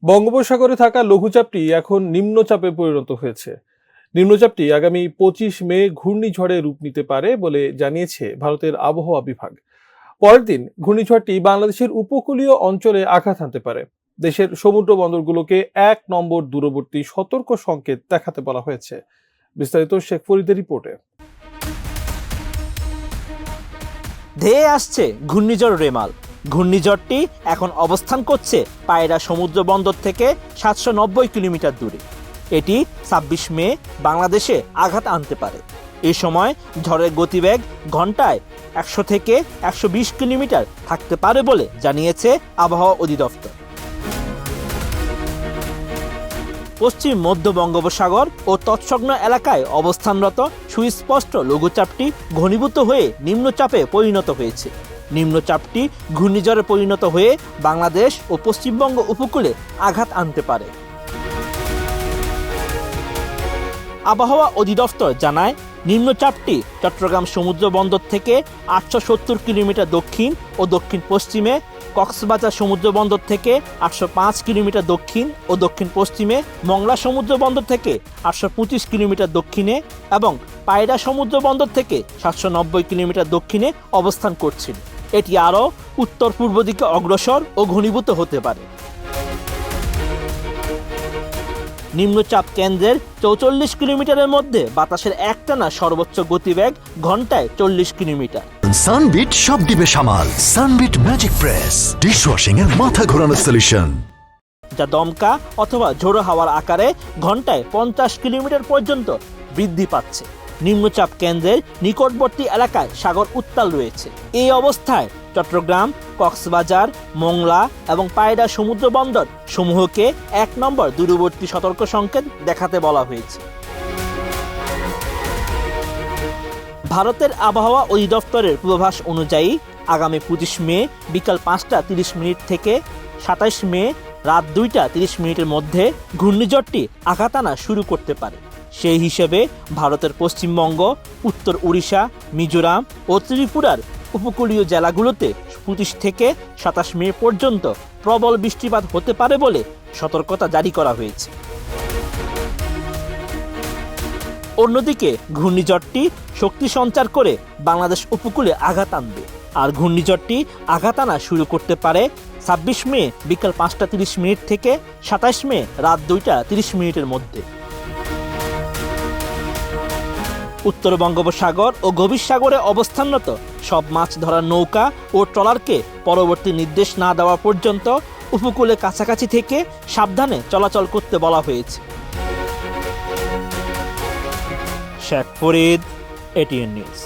বঙ্গোপসাগরে থাকা লঘুচাপটি এখন নিম্নচাপে পরিণত হয়েছে। নিম্নচাপটি আগামী 25 মে ঘূর্ণিঝড়ে রূপ নিতে পারে বলে জানিয়েছে ভারতের আবহাওয়া বিভাগ। পরের দিন ঘূর্ণিঝড়টি বাংলাদেশের উপকূলীয় অঞ্চলে আঘাত হানতে পারে। দেশের সমুদ্র বন্দরগুলোকে 1 নম্বর দূরবর্তী সতর্ক সংকেত দেখাতে বলা হয়েছে। বিস্তারিত শেখ ফরিদের রিপোর্টে। ধেয়ে আসছে ঘূর্ণিঝড় রেমাল। ঘূর্ণিঝড়টি এখন অবস্থান করছে পায়রা সমুদ্র বন্দর থেকে 790 কিলোমিটার দূরে। এটি 26 মে বাংলাদেশে আঘাত আনতে পারে। এই সময় ঝড়ের গতিবেগ ঘন্টায় 100 থেকে 120 কিলোমিটার থাকতে পারে বলে জানিয়েছে আবহাওয়া অধিদপ্তর। পশ্চিম মধ্য বঙ্গোপসাগর ও তৎসংলগ্ন এলাকায় অবস্থানরত সুস্পষ্ট লঘুচাপটি ঘনীভূত হয়ে নিম্নচাপে পরিণত হয়েছে। নিম্নচাপটি ঘূর্ণিঝড়ে পরিণত হয়ে বাংলাদেশ ও পশ্চিমবঙ্গ উপকূলে আঘাত আনতে পারে। আবহাওয়া অধিদপ্তর জানায়, নিম্নচাপটি চট্টগ্রাম সমুদ্র বন্দর থেকে 870 কিলোমিটার দক্ষিণ ও দক্ষিণ পশ্চিমে, কক্সবাজার সমুদ্র বন্দর থেকে 805 কিলোমিটার দক্ষিণ ও দক্ষিণ পশ্চিমে, মংলা সমুদ্র বন্দর থেকে 825 কিলোমিটার দক্ষিণে এবং পায়রা সমুদ্র বন্দর থেকে 790 কিলোমিটার দক্ষিণে অবস্থান করছিল। এটি আরও উত্তর পূর্ব দিকে অগ্রসর ও ঘনীভূত হতে পারে। নিম্নচাপ কেন্দ্রের 44 কিলোমিটারের মধ্যে বাতাসের একটানা সর্বোচ্চ গতিবেগ ঘন্টায় 40 কিলোমিটার। সানবিট সব দিবে সামাল। সানবিট ম্যাজিক প্রেস ডিশওয়াশিং এর মাথা ঘোরানোর সলিউশন, যা দমকা অথবা ঝোড়ো হাওয়ার আকারে ঘন্টায় 50 কিলোমিটার পর্যন্ত বৃদ্ধি পাচ্ছে। নিম্নচাপ কেন্দ্রের নিকটবর্তী এলাকায় সাগর উত্তাল রয়েছে। এই অবস্থায় চট্টগ্রাম, কক্সবাজার, মংলা এবং পায়রা সমুদ্র বন্দর সমূহকে 1 নম্বর দূরবর্তী সতর্ক সংকেত দেখাতে বলা হয়েছে। ভারতের আবহাওয়া অধিদপ্তরের পূর্বাভাস অনুযায়ী আগামী 25 মে বিকাল 5:30 থেকে 27 মে রাত 2:30 মধ্যে ঘূর্ণিঝড়টি আঘাত আনা শুরু করতে পারে। সেই হিসেবে ভারতের পশ্চিমবঙ্গ, উত্তর উড়িষ্যা, মিজোরাম ও ত্রিপুরার উপকূলীয় জেলাগুলোতে 25 থেকে 27 মে পর্যন্ত প্রবল বৃষ্টিপাত হতে পারে বলে সতর্কতা জারি করা হয়েছে। অন্যদিকে ঘূর্ণিঝড়টি শক্তি সঞ্চার করে বাংলাদেশ উপকূলে আঘাত আনবে। আর ঘূর্ণিঝড়টি আঘাত আনা শুরু করতে পারে 26 মে বিকাল 5:30 থেকে 27 মে রাত 2:30 মধ্যে। উত্তর বঙ্গোপসাগর ও গভীর সাগরে অবস্থানরত সব মাছ ধরার নৌকা ও ট্রলারকে পরবর্তী নির্দেশ না দেওয়া পর্যন্ত উপকূলে কাছাকাছি থেকে সাবধানে চলাচল করতে বলা হয়েছে। Sheikh Farid, ATN news.